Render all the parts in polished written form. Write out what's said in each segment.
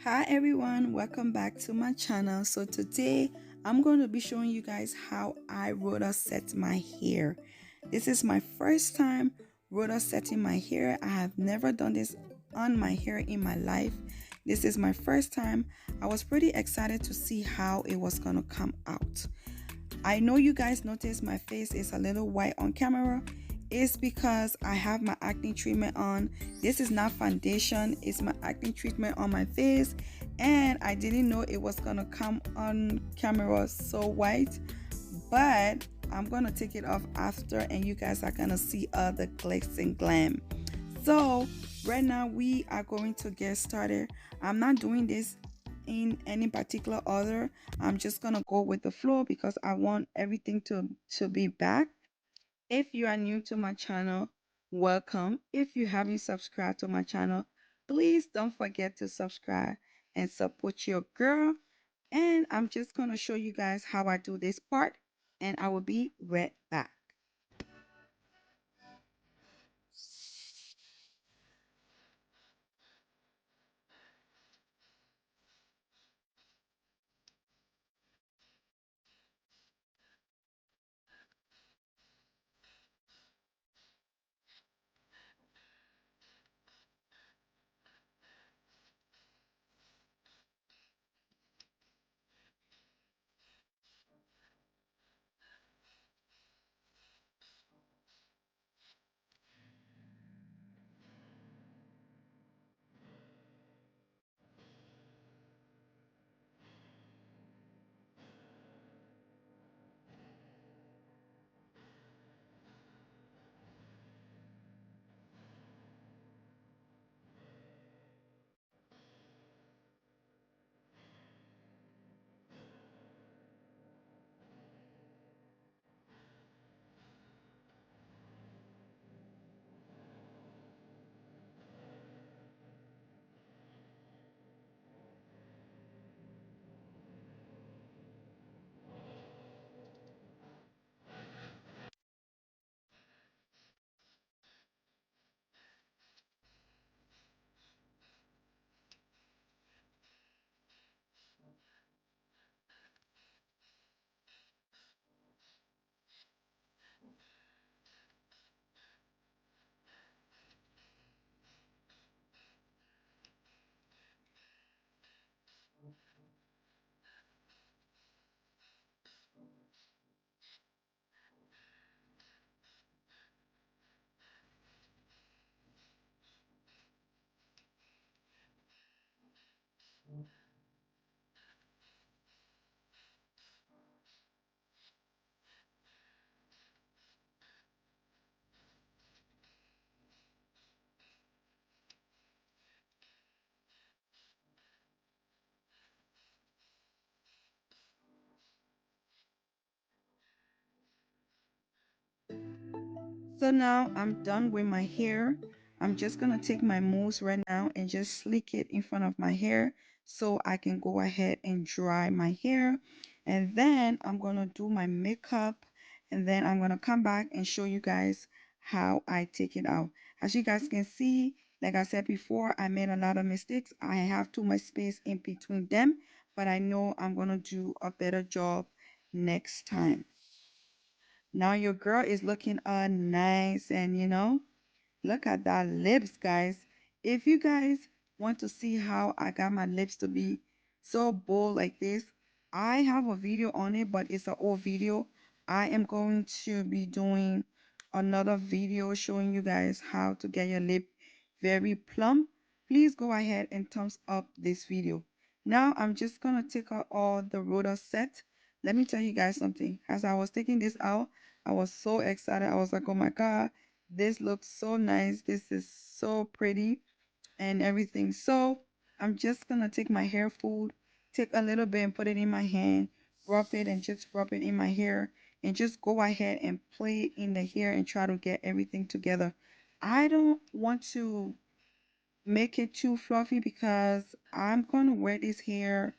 Hi everyone, welcome back to my channel. So today I'm going to be showing you guys how I rotor set my hair. This is my first time rotor setting my hair. I have never done this on my hair in my life. This is my first time. I was pretty excited to see how it was going to come out. I know you guys notice my face is a little white on camera. It's because I have my acne treatment on. This is not foundation, it's my acne treatment on my face, and I didn't know it was gonna come on camera so white, but I'm gonna take it off after and you guys are gonna see all the glitz and glam. So right now we are going to get started. I'm not doing this in any particular order. I'm just gonna go with the flow because I want everything to be back. If you are new to my channel, welcome. If you haven't subscribed to my channel, please don't forget to subscribe and support your girl. And I'm just gonna show you guys how I do this part, and I will be right back. So now I'm done with my hair. I'm just gonna take my mousse right now and just slick it in front of my hair so I can go ahead and dry my hair. And then I'm gonna do my makeup, and then I'm gonna come back and show you guys how I take it out. As you guys can see, like I said before, I made a lot of mistakes. I have too much space in between them, but I know I'm gonna do a better job next time. Now your girl is looking nice, and look at that lips, guys. If you guys want to see how I got my lips to be so bold like this, I have a video on it, but it's an old video. I am going to be doing another video showing you guys how to get your lip very plump. Please go ahead and thumbs up this video. Now I'm just gonna take out all the rotor set. Let me tell you guys something. As I was taking this out, I was so excited. I was like, oh my God, this looks so nice. This is so pretty and everything. So I'm just gonna take my hair food, take a little bit and put it in my hand, rub it and just rub it in my hair and just go ahead and play it in the hair and try to get everything together. I don't want to make it too fluffy because I'm gonna wear this hair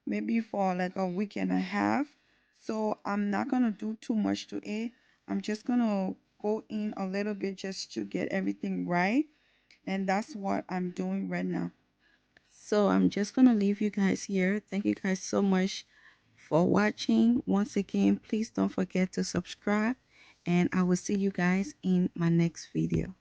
maybe for like a week and a half. So I'm not gonna do too much to it. I'm just gonna go in a little bit just to get everything right. And that's what I'm doing right now. So I'm just gonna leave you guys here. Thank you guys so much for watching. Once again, please don't forget to subscribe, and I will see you guys in my next video.